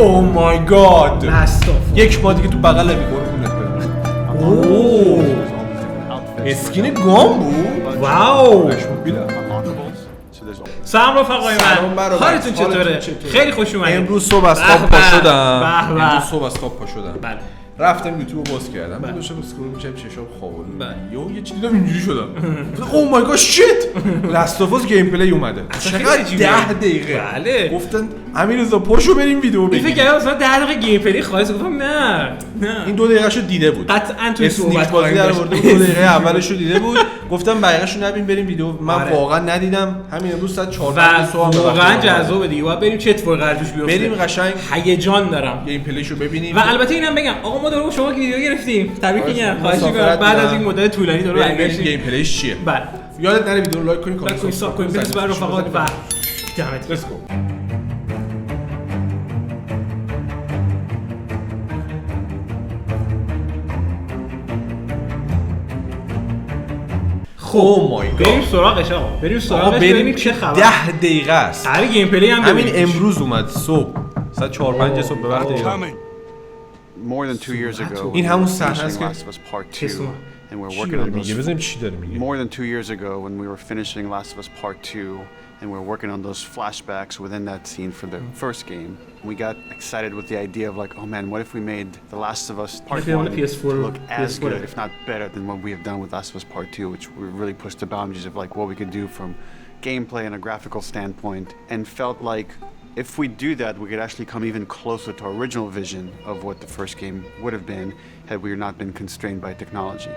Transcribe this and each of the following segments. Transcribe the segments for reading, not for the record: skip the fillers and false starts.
او مای گاد ماست. یک بار دیگه تو بغل قربونت برم. اوه اسکین گام بود. واو. سلام رفقای من، حالتون چطوره؟ خیلی خوش اومدید. امروز صبح از خواب پا شدم. بله. رفتم یوتیوب رو باز کردم. بعد داشتم اسکرول می‌کردم چشام خوابالو. یه چیزی دیدم اینجوری شدم. او مای گاد شیت. لاست اف اس گیم پلی اومده. چقدر 10 دقیقه. بله. گفتن امیررضا پاشو بریم ویدیو ببینیم. این فکر کردم مثلا 10 دقیقه گیم پلی خواهد. گفتم نه. این 2 دقیقه‌شو دیده بود. قطعاً تو صحبت بازی در آورده بود. 2 دقیقه اولشو دیده بود. گفتم بقیه‌شو نبین بریم ویدیو. من واقعا ندیدم. همین امروز ساعت 4 صبح واقعا جذابه دیگه. باید بریم چه اتفاقی قرار توش بیفته. بریم قشنگ هیجان دارم. گیم پلیشو ببینیم. و البته اینم بگم آقا ما دارو شما که ویدیو گرفتیم. تبریک میگم. خواهش می‌کنم بعد از این مدت طولانی دارو برگشتیم. گیم پلیش چیه؟ بله. یادت نره ویدیو رو لایک کنی، کامنت کنی، ساب کنی، بررسی برای رفقا و دمت لیتس گو. خب بریم سراغش آقا. بریم چه خبر. 10 دقیقه است. هر گیم پلی هم همین امروز اومد صبح ساعت 4-5 صبح به وقت ایران. More than 2 years ago. این همون صحنه است که and we're working on those. بزنیم چی داره میگه. More than 2 years ago when we were finishing Last of Us Part 2 and we were working on those flashbacks within that scene for the first game. We got excited with the idea of like, oh man, what if we made The Last of Us Part 1 look as good, if not better, than what we have done with Last of Us Part 2, which we really pushed the boundaries of like what we could do from gameplay and a graphical standpoint, and felt like if we do that, we could actually come even closer to our original vision of what the first game would have been had we not been constrained by technology.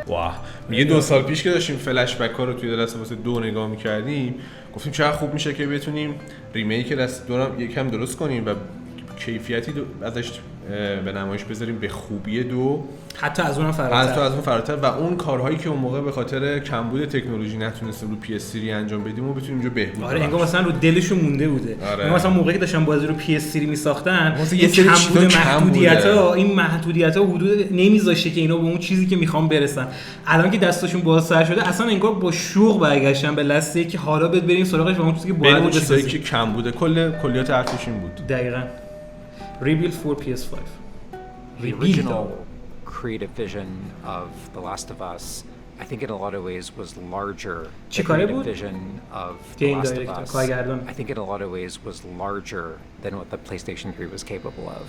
واه میگه 2 سال پیش که داشتیم فلش بک ها رو توی لاست اف اس 2 نگاه می‌کردیم گفتیم چقدر خوب میشه که بتونیم ریمیک لاست 2 رو یکم درست کنیم و کیفیتی ازش به نمایش بذاریم به خوبی 2 حتی از اون فراتر و اون کارهایی که اون موقع به خاطر کمبود تکنولوژی نتونستیم رو PS3 انجام بدیم و بتونیم اینجا بهبود بدیم. انگار مثلا رو دلشون مونده بوده. مثلا موقعی که داشتن بازی رو PS3 میساختن یه کمبود محدودیت‌ها، این محدودیت‌ها حدود نمیذاشه که اینا به اون چیزی که میخوان برسن. الان که دستاشون بازتر شده اصلا انگار با شوق برگشتن به لسته که حالا بریم سراغش و اون چیزی که باید بسازیم که کمبود کلیات حرفش این بود. دقیقاً. Rebuild for PS5. The original creative vision of The Last of Us, I think in a lot of ways was larger. The creative vision of The Last of Us, I think in a lot of ways was larger than what the PlayStation 3 was capable of.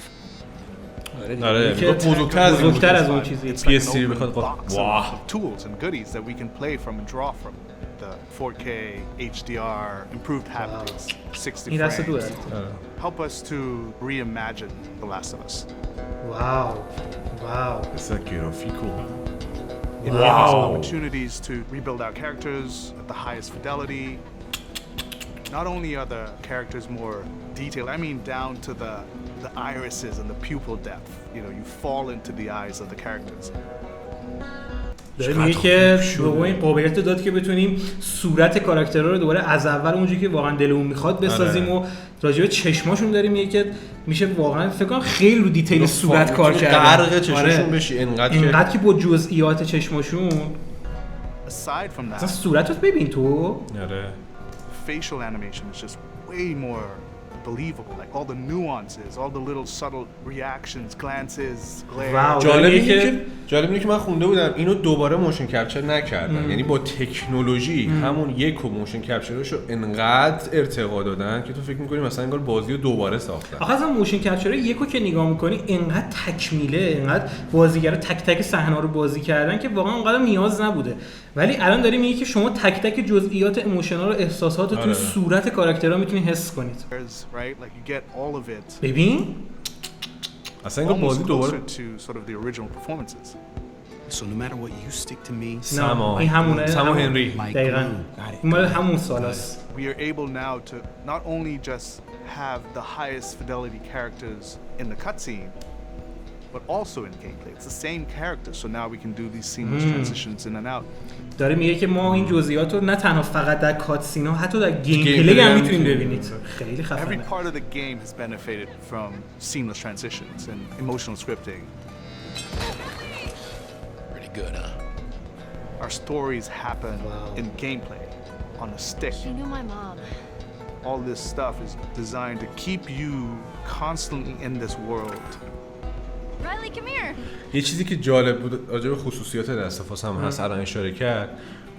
بزرگتر از اون چیزی. PS3 بخواد wow tools and goodies that we can play from and draw from. The 4K, HDR, improved haptics, 60 frames. Help us to reimagine The Last of Us. Wow. It's a grafico. It gives us opportunities to rebuild our characters at the highest fidelity. Not only are the characters more detailed, I mean down to the irises and the pupil depth. You know, you fall into the eyes of the characters. داره میگه که به این قابلیت داد که بتونیم صورت کاراکترها رو دوباره از اول اونجوری که واقعا دلمون میخواد بسازیم و راجع به چشماشون داریم میگه که میشه واقعا فکر کنم خیلی رو دیتیل صورت کار کرده. غرق چشمشون بشی اینقدر که با جزئیات چشماشون اصلا صورتت ببین تو. Facial animation is just way more believable, like all the nuances, all the little subtle reactions, glances, glare. جالب اینه که من خونده بودم اینو دوباره موشن کپچر نکردن. یعنی با تکنولوژی همون یک موشن کپچرشو انقدر ارتقا دادن که تو فکر می‌کنی مثلا انگار بازی رو دوباره ساختن. آخه اصلا موشن کپچر یکو که نگاه می‌کنی انقدر تکمیله، انقدر بازیگرا تک تک صحنه‌ها رو بازی کردن که واقعا اونقدر نیاز نبوده. ولی الان داری میگی که شما تک تک جزئیات ایموشنال و احساسات رو تو صورت کاراکترها میتونی حس کنید. ببین اصلا اینو بازی دوباره So no matter what you stick to me. این همونه. سامو هنری. دقیقاً. این مال همون سالاست. We are able now to not only just have the highest fidelity characters in the cutscene, but also in gameplay. It's the same character, so now we can do these seamless transitions in and out. داره میگه که ما این جزئیات رو نه تنها فقط در کاتسینا، حتی در گیم پلی هم میتونیم ببینید. خیلی خفنه. Every part of the game has benefited from seamless transitions and emotional scripting. Pretty good, huh? Our stories happen in gameplay on a stick. She knew my mom. all this stuff is designed to keep you constantly in this world. Riley, come here. یه چیزی که جالب بود راجع به خصوصیات دست فاس هم هست الان اشاره کرد.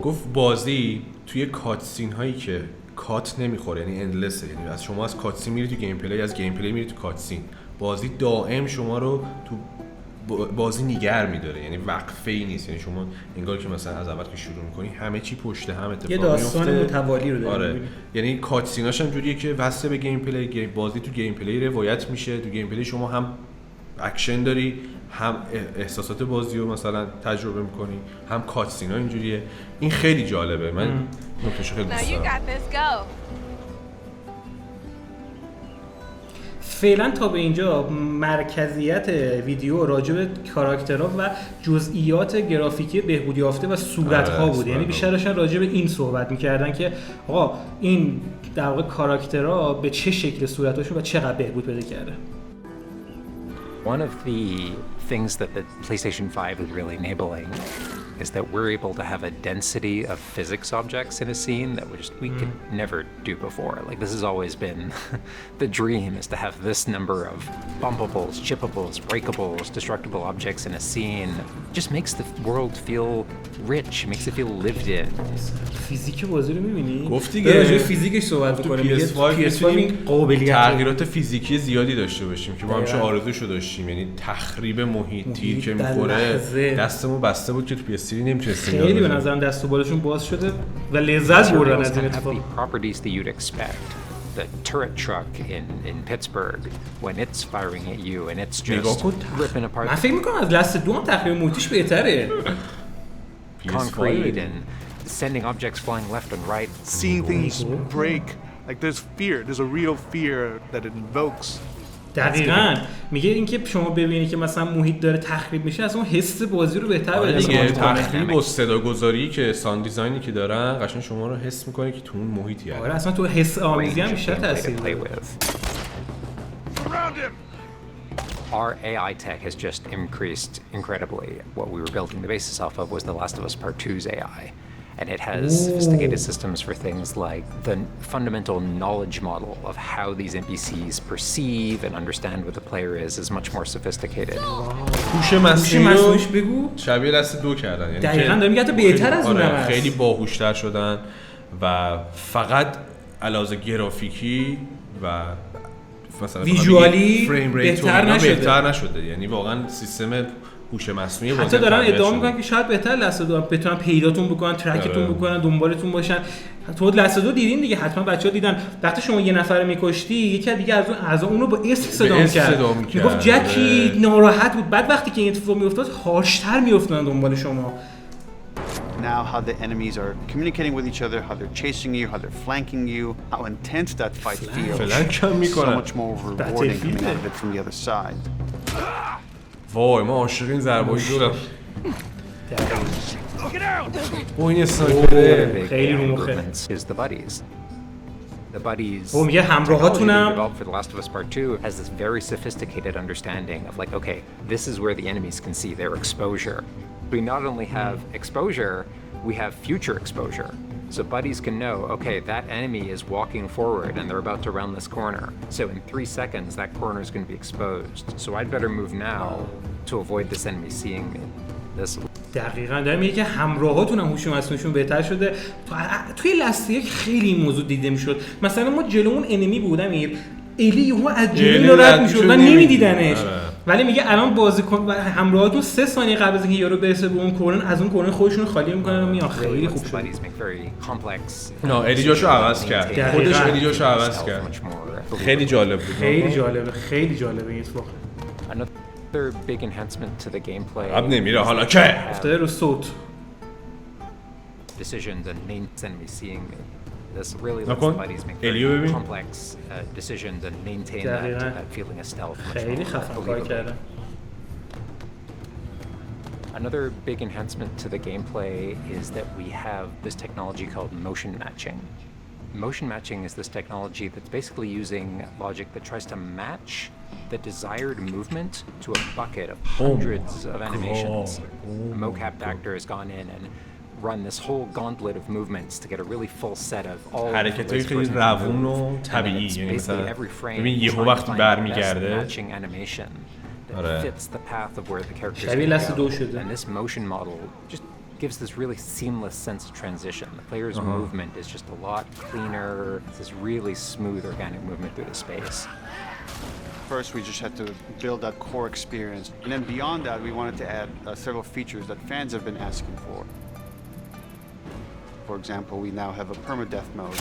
گفت بازی توی کاتسین هایی که کات نمیخوره یعنی اندلسه، یعنی از شما از کاتسین میری تو گیم پلی، از گیم پلی میری تو کاتسین. بازی دائم شما رو تو بازی نگه می‌داره، یعنی وقفه‌ای نیست، یعنی شما انگار که مثلا از اول که شروع می‌کنی همه چی پشت هم اتفاق میفته، یه داستان متوالی رو داره. آره. یعنی کاتسیناش هم جوریه که واسه به گیم پلی، بازی تو گیم پلی روایت میشه، تو گیم پلی شما هم اکشن داری، هم احساسات بازی رو مثلا تجربه می‌کنی، هم کاتسینا اینجوریه. این خیلی جالبه، من نکتهشو خیلی دوست دارم. فعلا تا به اینجا مرکزیت ویدیو راجع به کاراکترها و جزئیات گرافیکی بهبود یافته و صورت‌ها بود. یعنی بیشتر داشتن راجع به این صحبت می‌کردن که آقا این در واقع کاراکترها به چه شکل صورتاشون و چقدر بهبود پیدا کرده. One of the things that the PlayStation 5 is really enabling is that we're able to have a density of physics objects in a scene that we could never do before. Like this has always been the dream, is to have this number of bumpables, chippables, breakables, destructible objects in a scene. It just makes the world feel rich, makes it feel lived in. فیزیک بازی رو می‌بینی؟ گفت دیگه راجع به فیزیکش صحبت می‌کنیم. میگه PS5 این قابلیت تغییرات فیزیکی زیادی داشته باشیم که ما همیشه آرزوشو داشتیم، یعنی تخریب محیطی که می‌خوره. دستمون بسته بود که تو PS3 نمی‌تونستیم. خیلی به نظرم دست و بالشون باز شده و لذت بردن از این اتفاق. Properties that you'd expect. The turret truck in Pittsburgh when it's firing at you and it's just ripping apart. من فکر می‌کنم از لست 2 هم تخریب محیطیش بهتره. Concrete and sending objects flying left and right. Seeing things break, like there's fear, there's a real fear that it invokes. دقیقاً میگه اینکه شما ببینید که مثلا محیط داره تخریب میشه، اصلا حس بازی رو بهتر بده. دیگه تخریب و صداگذاری که ساوند دیزاینی که دارن قشنگ شما رو حس میکنه که تو اون محیطی هست. آره اصلا تو حس آمیزی هم بیشتر تاثیر داره. Our AI tech has just increased incredibly. What we were building the basis off of was The Last of Us Part 2's AI. And it has sophisticated systems for things like the fundamental knowledge model of how these NPCs perceive and understand what the player is much more sophisticated. هوش مصنوعیش بگو شبیه دست 2 کردن، یعنی دقیقاً داریم میگه بهتر از اون هم خیلی باهوشتر شدن و فقط علاوه گرافیکی و مثلا ویژوالی بهتر نشده، یعنی واقعا سیستم هوش مصنوعی حتی دارن ادعا میکنن که شاید بهتر لست 2 بتونن پیداتون بکنن، ترکتون بکنن، دنبالتون باشن. تو لست 2 دیدین دیگه، حتما بچه‌ها دیدن. وقتی شما یه نفر می‌کشتی، یکی دیگه از اون اعضا اونو با اسم صدا می‌کرد. میگفت جکی ناراحت بود. بعد وقتی که این اتفاق میافتاد، هارش‌تر میافتادن دنبال شما. Now how the enemies are communicating with each other, how they're chasing you, how they're flanking you, how intense that fight feels. So much more rewarding coming out of it from the other side. وای ما عاشقین ضربه‌ای دورم. این اسنایپر خیلی رو مخه. Is the buddies. The buddies. میگه همراهاتونم. For The Last of Us Part 2 has this very sophisticated understanding of like, okay, this is where the enemies can see their exposure. We not only have exposure, we have future exposure. So buddies can know, okay, that enemy is walking forward and they're about to round this corner. So in 3 seconds, that corner is going to be exposed. So I'd better move now to avoid this enemy seeing me. دقیقاً دارم میگه که همراهاتون هم هوش مصنوعیشون بهتر شده. توی لست 1 خیلی این موضوع دیده میشد. مثلا ما جلومون انمی بود امیر، الی یهو از جلو رد میشد و نمیدیدنش. ولی میگه الان بازیکن و همراهاتون 3 ثانیه قبل از اینکه یارو برسه به اون کورن، از اون کورن خودشون خالی میکنن و میان. خیلی خوب شد. نه الی جاشو عوض کرد. خودش الی جاشو عوض کرد. خیلی جالب بود. خیلی جالبه این اتفاق. Another big enhancement to the gameplay. اب نمیره حالا که افتاده رو صوت. Decisions and enemy seeing me. This really lets the buddies make very complex decisions and maintain that feeling of stealth. خیلی خفن کار کردن. Another big enhancement to the gameplay is that we have this technology called motion matching. Motion matching is this technology that's basically using logic that tries to match the desired movement to a bucket of hundreds of animations. A mocap actor has gone in and run this whole gauntlet of movements to get a really full set of all حرکت‌های خیلی روون و طبیعی، یعنی مثلا ببین یهو وقتی برمیگرده شبیه لست دو شده. And this motion model just gives this really seamless sense of transition. The player's movement is just a lot cleaner. It's this really smooth organic movement through the space. First, we just had to build that core experience. And then beyond that, we wanted to add several features that fans have been asking for. For example, we now have a permadeath mode.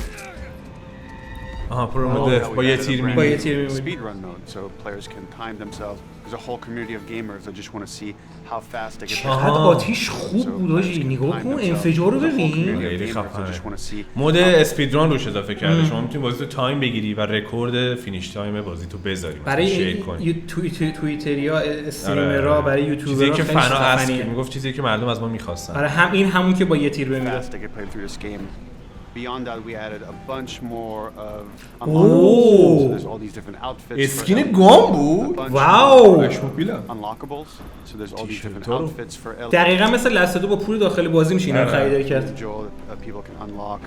permadeath با یه تیر می‌بینی. Speedrun mode, so players can time themselves. There's a whole community of gamers that just want to see how fast they get. چقدر آتیش خوب بود آجی، نگاه کن انفجار رو ببین. خیلی خفنه. مود اسپیدران روش اضافه کرده، شما میتونی بازی تو تایم بگیری و رکورد فینیش تایم بازی تو بذاری، برای توییتریا استریمرها، برای یوتیوبرها چیزی که فنا اصل میگفت، چیزی که مردم از ما می‌خواستن. برای همون که با یه تیر بمیره. Beyond that, we added a bunch more of so there's all these different outfits. Skin گام بود. واو. Unlockables. So there's all these different outfits for. دقیقاً مثل لست دو با پول داخل بازی میشه اینا خریداری کرد. People can unlock.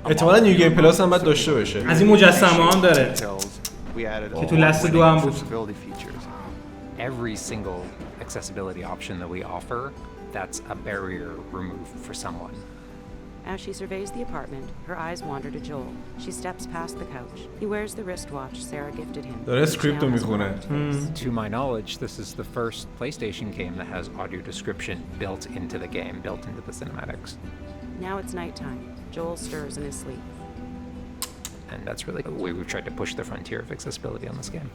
احتمالاً نیو گیم پلاس هم باید داشته باشه. از این مجسمه هم داره. که تو لست دو هم بود. Every single accessibility option that we offer, that's a barrier removed for someone. As she surveys the apartment, her eyes wander to Joel. She steps past the couch. He wears the wristwatch Sarah gifted him. داره اسکریپت رو میخونه. To my knowledge, this is the first PlayStation game that has audio description built into the game, built into the cinematics. Now it's nighttime. Joel stirs in his sleep. And that's really we've tried to push the frontier of accessibility on this game.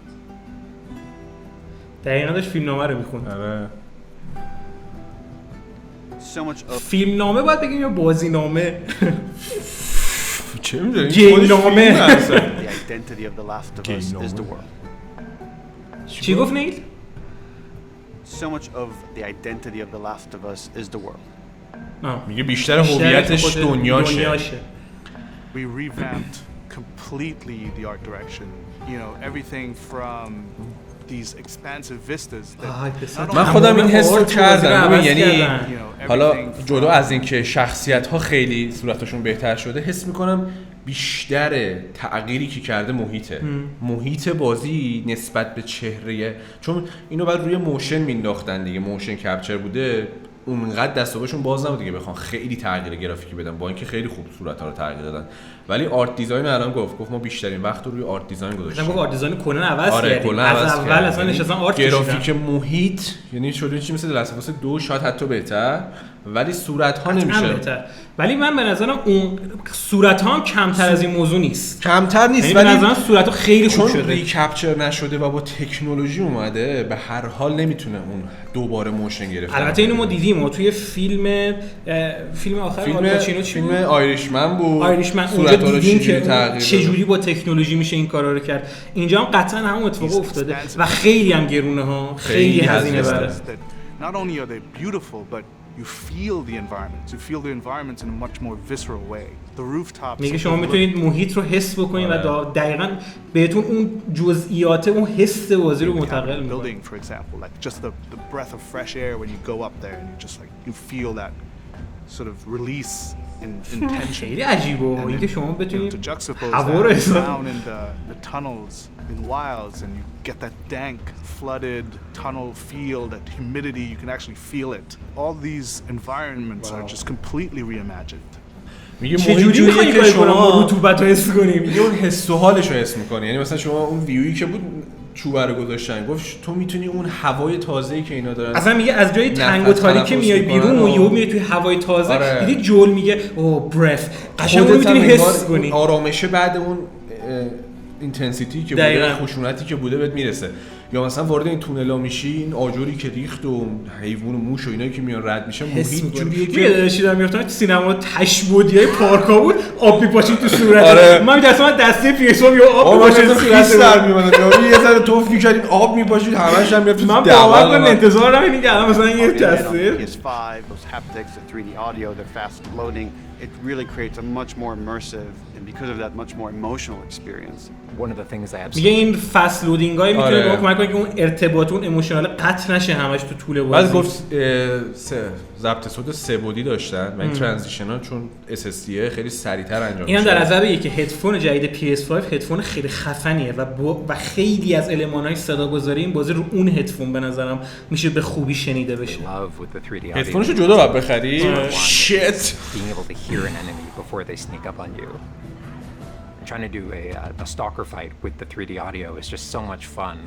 دقیقاً داشت فیلمنامه رو میخونه. آره. فیلمنامه باید بگیم یا بازینامه؟ چه می‌دونی؟ گیمنامه. The identity of the last of us is the world. چی گفت نیل؟ So much of the identity of the last of us is the world. میگه بیشتر هویتش دنیاشه. We revamped completely the art direction. You know, everything from these expansive vistas that من خودم این حس رو کردم، یعنی حالا جدا از این که شخصیت ها خیلی صورتشون بهتر شده، حس میکنم بیشتر تغییری که کرده محیط بازی نسبت به چهره، چون اینو بعد روی موشن مینداختن دیگه، موشن کپچر بوده، اونقدر دستابشون باز نبود دیگه بخوان خیلی تغییر گرافیکی بدن، با اینکه خیلی خوب صورت‌ها رو تغییر دادن، ولی آرت دیزاین الان گفت ما بیشترین وقت رو روی آرت دیزاین گذاشتیم. گفت آرت دیزاین کلا عوض کردیم. از اول اصلا نشستن آرت کشیدن. گرافیک محیط یعنی شده چی مثل لاسفاس 2 شاید حتی بهتر، ولی صورت‌ها نمیشه بهتر. ولی من به نظرم اون صورت‌ها هم کمتر از این موضوع نیست. کمتر نیست، ولی به نظرم صورت‌ها خیلی خوب شده. چون ریکپچر نشده و با تکنولوژی اومده، به هر حال نمیتونه اون دوباره موشن گرفته. البته اینو ما دیدیم، ما توی فیلم آخر آلپاچینو فیلم آیریشمن بود. آیریشمن اونجا دیدیم که چجوری با تکنولوژی میشه این کارا رو کرد. اینجا هم قطعا همون اتفاق افتاده و خیلی هم گرونه ها، خیلی هزینه بره. Not only are they beautiful, but you feel the environment. You feel the environment in a much more visceral way. The rooftops. میگه شما میتونید محیط رو حس بکنید و دقیقاً بهتون اون جزئیات اون حس بازی رو منتقل می‌کنه. Building, for example, like just the breath of fresh air when you go up there and you just like you feel that sort of release in tension. خیلی عجیبه اینکه شما بتونید هوا رو down in the tunnels in wilds and you get that dank flooded tunnel feel, that humidity, you can actually feel it. All these environments are just completely reimagined. میگه چجوری که شما رطوبت رو حس کنیم، میگه اون حس و حالش رو حس می‌کنی، یعنی مثلا شما اون ویویی که بود چوبه رو گذاشتن، گفت تو میتونی اون هوای تازه‌ای که اینا دارن، اصلا میگه از جای تنگ و تاریکی میای بیرون و یهو میای توی هوای تازه. دیدی جول میگه او برف، قشنگ میتونی حس کنی آرامشه بعد اون اینتنسیتی که بوده، خشونتی که بوده بهت میرسه. یا مثلا وارد این تونلا میشی، این آجوری که ریخت و حیوان و موش و اینایی که میان رد میشن، محیط جوریه که داشتم میگفتم تو سینما تشبودیای پارکا بود، آب میپاشید تو صورت. من دسته پیسو یا آب میپاشید تو صورت سر میمونه، یه ذره تو فکر کردیم آب میپاشید همش هم میاد تو من باور کن انتظار نمیدم که الان مثلا یه تصویر PS5 those haptics, the 3D audio, they're fast loading. It really creates a much more immersive and because of that much more emotional experience. One of the things I absolutely میگه این فست لودینگای میتونه به کمک کنه که اون ارتباط اون ایموشنال قطع نشه همش تو طول بازی. بعد گفت ضبط صوت 3 بعدی داشتن و این ترانزیشن‌ها چون SSD خیلی سریعتر انجام میشه. اینم در نظر بگیر که هدفون جدید PS5 هدفون خیلی خفنیه و خیلی از المان‌های صداگذاری این بازی رو اون هدفون به نظرم میشه به خوبی شنیده بشه. هدفونشو جدا باید بخری. Shit. Being able to hear an enemy before they sneak up on you. Trying to do a stalker fight with the 3D audio is just so much fun.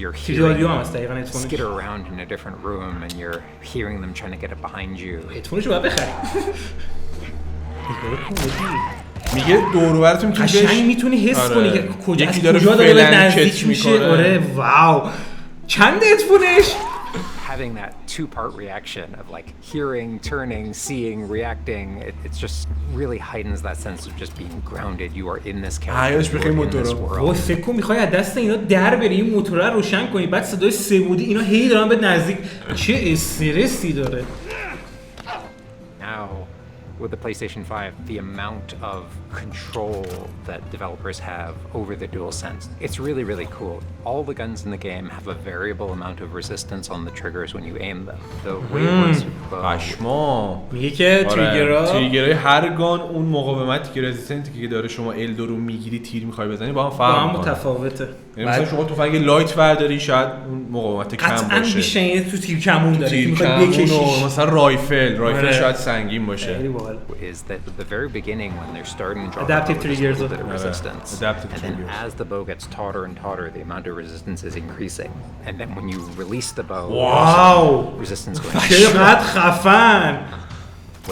You're hearing them skitter around in a different room and you're hearing them trying to get it behind you. هدفونشو باید بخری. میگه دور و برتون که قشنگ میتونی حس کنی که کجا داره نزدیک میشه. آره واو. چند هدفونش؟ Having that two-part reaction of like hearing, turning, seeing, reacting, it just really heightens that sense of just being grounded. You are in this character, you are in this world. وای فکر کن میخوای از دست اینا در بری این موتور رو روشن کنی بعد صدای 3 بودی اینا هی دارن به نزدیک چه استرسی داره. Now with the PlayStation 5, the amount of control that developers have over the DualSense, it's really, really cool. All the guns in the game have a variable amount of resistance on the triggers when you aim them. The wavelengths پشما میگه که تریگرهای هر گان اون مقاومتی که رزیستنتی که داره شما L2 رو میگیری تیر میخوای بزنی با هم فرق میکنه. متفاوته. یعنی مثلا شما تفنگ لایت برداری شاید اون مقاومت کم باشه. قطعاً بیشتر تو تیر کمون داره که میخواد بکشیش. مثلا رایفل شاید سنگین باشه. is that at the very beginning when they're starting to drop adaptive triggers a bit of resistance, and then as the bow gets tauter and tauter, the amount of resistance is increasing, and then when you release the bow, resistance goes down.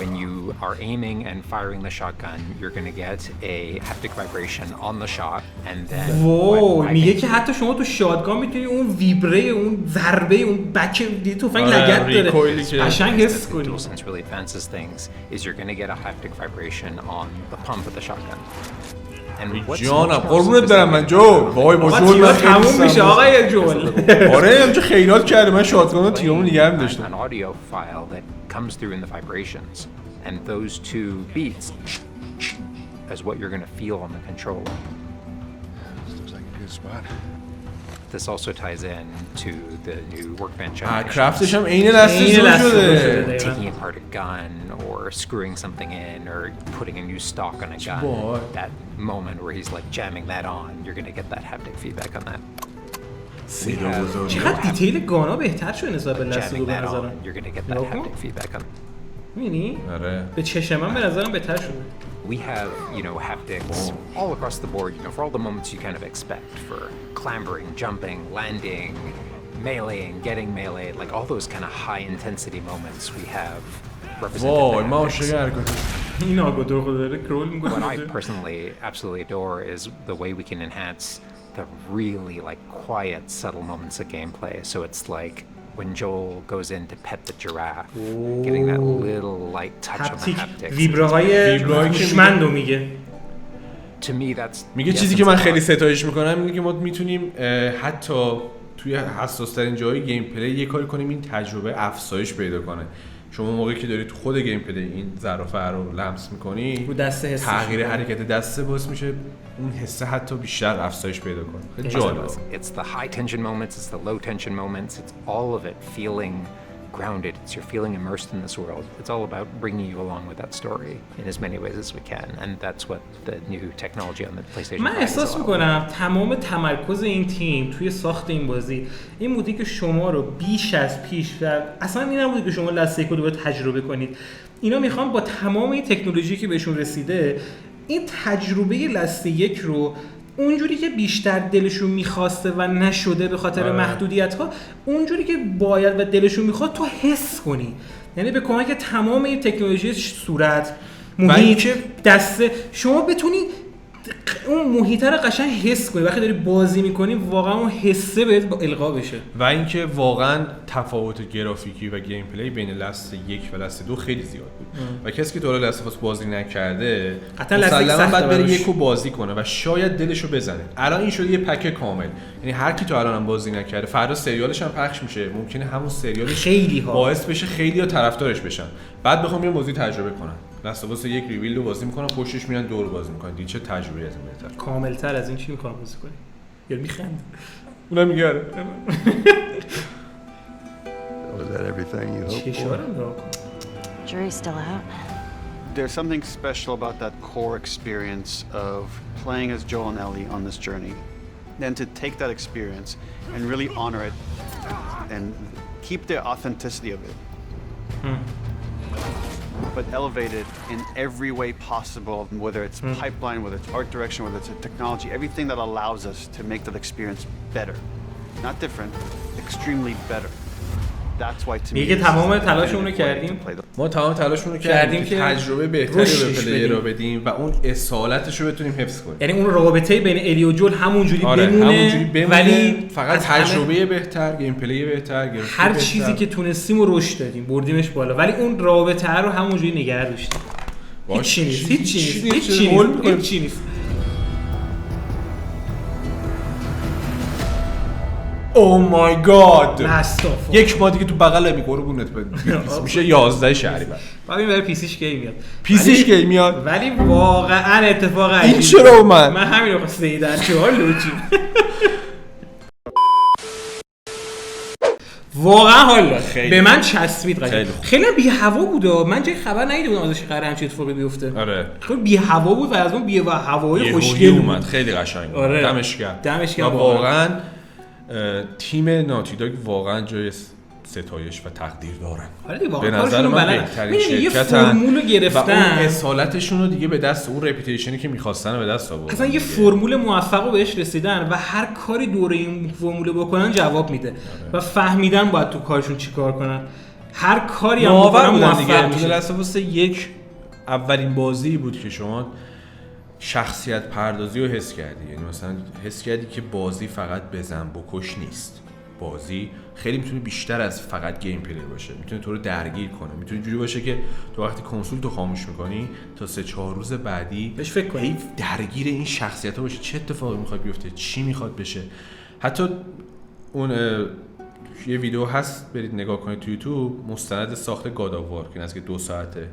When you are aiming and firing the shotgun, you're going to get a haptic vibration on the shot, and then میگه که حتی شما تو شاتگان میتونی اون ویبره اون ضربه اون بک تفنگ لگد داره قشنگ حس کنی. DualSense really advances things is you're going to get a haptic vibration on the pump of the shotgun. جانم قربونت برم من جو وای با جول من تموم میشه آقای جول. آره همچه خیرات کرده من شاتگان رو تیرمو نگه می‌داشتم. An audio file that comes through in the vibrations and those two beats is what you're going to feel on the controller. This looks like a good spot. This also ties in to the new workbench. کرافتش هم عین دستش شده. Taking apart a gun or screwing something in or putting a new stock on a gun. That moment where he's like jamming that on, you're going to get that haptic feedback on that. چقدر دیتیل گانا بهتر شده نسبت به لست دو به نظرم. You're going to get that haptic feedback on. می‌بینی؟ آره. به چشم من به نظرم بهتر شده. We have, haptics all across the board, for all the moments you kind of expect for clambering, jumping, landing, meleeing, getting meleeed, like all those kind of high intensity moments we have represented What I personally absolutely adore is the way we can enhance the really like quiet, subtle moments of gameplay. So it's like when Joel goes in to pet the giraffe, getting that little light touch on the haptics. ویبرهای هوشمندو میگه. To me that's میگه چیزی که من خیلی ستایش میکنم اینه که ما میتونیم حتی توی حساس ترین جای گیم پلی یه کاری کنیم این تجربه افزایش پیدا کنه. شما موقعی که داری تو خود گیم پلی این ظرافت رو لمس می‌کنی رو دست حس تغییر حرکت دست باعث میشه اون حس حتی بیشتر افزایش پیدا کنه. خیلی جالبه. It's the high tension moments, it's the low tension moments, it's all of it feeling grounded. It's you're feeling immersed in this world. It's all about bringing you along with that story in as many ways as we can, and that's what the new technology on the PlayStation 5 من احساس میکنم تمام تمرکز این تیم توی ساخت این بازی این بوده که شما رو بیش از پیش اصلا این نبوده که شما لست یک رو تجربه کنید. اینا میخوان با تمام این تکنولوژی که بهشون رسیده این تجربه لست یک رو اونجوری که بیشتر دلشون میخواسته و نشده به خاطر محدودیت‌ها اونجوری که باید و دلشون میخواد تو حس کنی. یعنی به کمک تمام این تکنولوژی صورت محیط دسته شما بتونی اون محیط رو قشنگ حس کنی. وقتی داری بازی میکنی واقعا اون حسه بهت القا بشه. و اینکه واقعا تفاوت گرافیکی و گیم پلی بین لست 1 و لست 2 خیلی زیاد بود. و کسی که تا حالا لست 2 بازی نکرده مثلا بعد بره یکو بازی کنه و شاید دلشو بزنه. الان این شده یه پک کامل. یعنی هر کی تا الانم بازی نکرده فردا سریالش هم پخش میشه. ممکنه همون سریالش خیلی ها باعث بشه خیلی‌ها طرفدارش بشن. بعد بخوام یه موضوع تجربه کنن. لاست اف اس 1 ریویل رو بازی میکنن، پشتش میرن دور بازی میکنن. دیگه چه تجربیاتی بهتر کامل‌تر از این چی می‌خوام بازی کنی؟ یا میخند اونم میگه آره. Was that everything you hoped چه for? شعارم نگاه کن. Jury's still out. There's something special about that core experience of playing as Joel and Ellie on this journey. Then to take that experience and really honor it and keep the authenticity of it. But elevate it in every way possible, whether it's pipeline, whether it's art direction, whether it's technology, everything that allows us to make that experience better. Not different, extremely better. That's why to me میگه تمام تلاشمون رو کردیم. ما تمام تلاشمون رو کردیم که تجربه بهتری به پلیر رو بدیم و اون اصالتش رو بتونیم حفظ کنیم. یعنی اون رابطه بین الی و جول همونجوری بمونه، ولی فقط تجربه بهتر، گیم پلی بهتر، هر چیزی که تونستیم رو رشد دادیم، بردیمش بالا، ولی اون رابطه رو همونجوری نگه داشتیم. هیچ نیست. او مای گاد. مستافا. یک ماه دیگه تو بغل میگوربونت میشه 11 شهریور. بعد این برای پیسیش کی میاد. پیسیش کی میاد. ولی واقعا اتفاق عجیبی. این چرا من همین رو خواستم چه حال لوچی. واقعا حالا به من چسبید قضیه. خیلی بی هوا بود. من جای خبر ندیده بودم ازش قراره همچین اتفاقی بیفته. آره. خیلی بی هوا بود و از اون بی هوای خوشگل اومد. خیلی قشنگ. آره. دمش گرم. واقعا تیم ناتی داگ واقعا جای ستایش و تقدیر دارن. به نظر من بهترین شرکتن فرمول گرفتن و اون اصالتشون رو دیگه به دست اون رپیتیشنی که می‌خواستن به دست آوردن. اصلا یه فرمول موفق رو بهش رسیدن و هر کاری دوره این فرمول بکنن جواب میده و فهمیدن باید تو کارشون چیکار کنن. هر کاری هم بکنن موفق میشه. لاست اف اس 1 اولین بازی بود که شما شخصیت پردازی رو حس کردی. یعنی مثلا حس کردی که بازی فقط بزن بکش نیست. بازی خیلی میتونه بیشتر از فقط گیم پلی باشه. میتونه تو رو درگیر کنه. میتونه جوری باشه که تو وقتی کنسول تو خاموش میکنی تا 3-4 روز بعدی بهش فکر کنی، درگیر این شخصیت‌ها باشی، چه اتفاقی میخواد بیفته، چی میخواد بشه. حتی اون یه ویدیو هست برید نگاه کنید تو یوتیوب، مستند ساخت گاداوار که نزدیک 2 ساعته.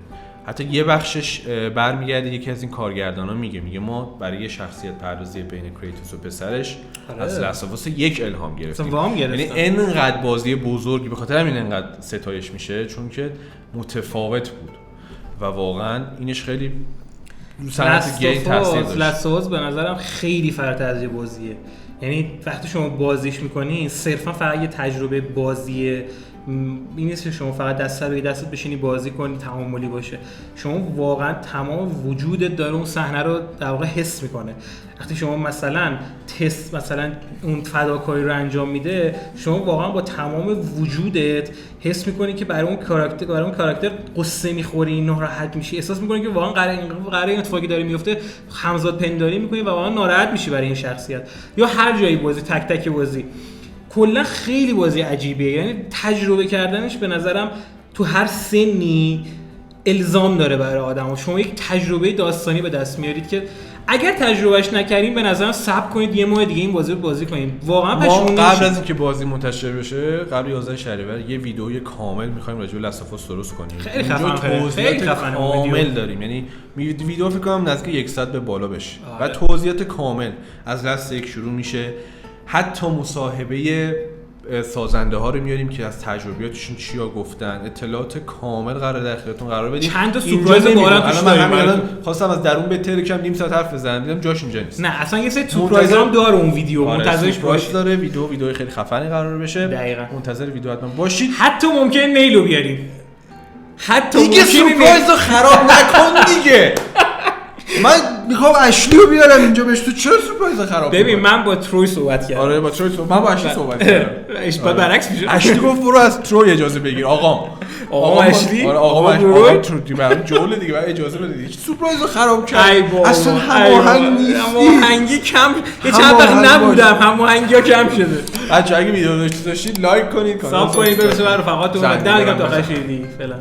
حتی یه بخشش برمیگرده یکی از این کارگردانا میگه ما برای یه شخصیت پردازی بین کریتوس و پسرش از لاست اف اس 1 الهام گرفتیم. یعنی اینقدر بازی بزرگی، به خاطر همین اینقدر ستایش میشه چون که متفاوت بود و واقعا اینش خیلی رو صنعت گیم تاثیر داشت. لاست اف اس به نظرم خیلی فراتر از یه بازیه. یعنی وقتی شما بازیش میکنی صرفا فقط یه تجربه بازیه، این نیست که شما فقط دست روی دستت بشینی بازی کنی تعاملی باشه. شما واقعا تمام وجودت داره اون صحنه رو در واقع حس میکنه. وقتی شما مثلا اون فداکاری رو انجام میده، شما واقعا با تمام وجودت حس میکنی که برای اون کاراکتر قصه میخوری، ناراحت میشی، احساس میکنی که واقعا قراره این اتفاقی داره میفته، همزاد پنداری میکنی و واقعا ناراحت میشی برای این شخصیت. یا هر جایی بازی، تک تک بازی کلا خیلی بازی عجیبیه. یعنی تجربه کردنش به نظرم تو هر سنی الزام داره برای آدم‌ها. شما یک تجربه داستانی به دست میارید که اگر تجربهش نکردین به نظرم صبر کنید یه ماه دیگه این بازی رو بازی کنید. واقعا پشیمون ما قبل از اینکه بازی منتشر بشه، قبل 11 شهریور یه ویدئوی کامل می‌خوایم راجع به لاست اف اس درست کنیم. خیلی خفن کامل داریم. یعنی ویدیو فکر کنم نزدیک 100 به بالا بشه و توضیحات کامل از لاست 1 شروع میشه. حتی مصاحبه سازنده ها رو میاریم که از تجربیاتشون چیا گفتن، اطلاعات کامل قرار در اختیارتون قرار بدیم. چند تا سورپرایز بالا توش داریم. الان خواستم از درون به تلگرام نیم ساعت حرف بزنم، دیدم جاش اینجا نیست. نه اصلا یه سری سورپرایز هم داره اون ویدیو، منتظرش باشید. داره ویدیو خیلی خفنی قرار بشه. دقیقاً منتظر ویدیو حتما باشید. حتی ممکنه نیلو بیاریم. حتی دیگه سورپرایز رو خراب نکن دیگه. من میخوام اشلی رو بیارم اینجا بهش، تو چرا سورپرایز خراب کنی؟ ببین من با تروی صحبت کردم. آره با تروی من با اشلی صحبت کردم. اشتباه برعکس میشه. اشلی گفت برو از تروی اجازه بگیر آقا اشلی. آره آقا تروی برام جوله دیگه، بعد اجازه بده. هیچ سورپرایز رو خراب کرد. اصلا هماهنگ نیست. هماهنگی کم یه چند وقت نبودم، هماهنگی‌ها کم شده. بچه‌ها اگه ویدیو داشتید لایک کنید، ساب کنید، برسه بر رفقاتون. دلگرمی تا آخرش دیدی فعلا.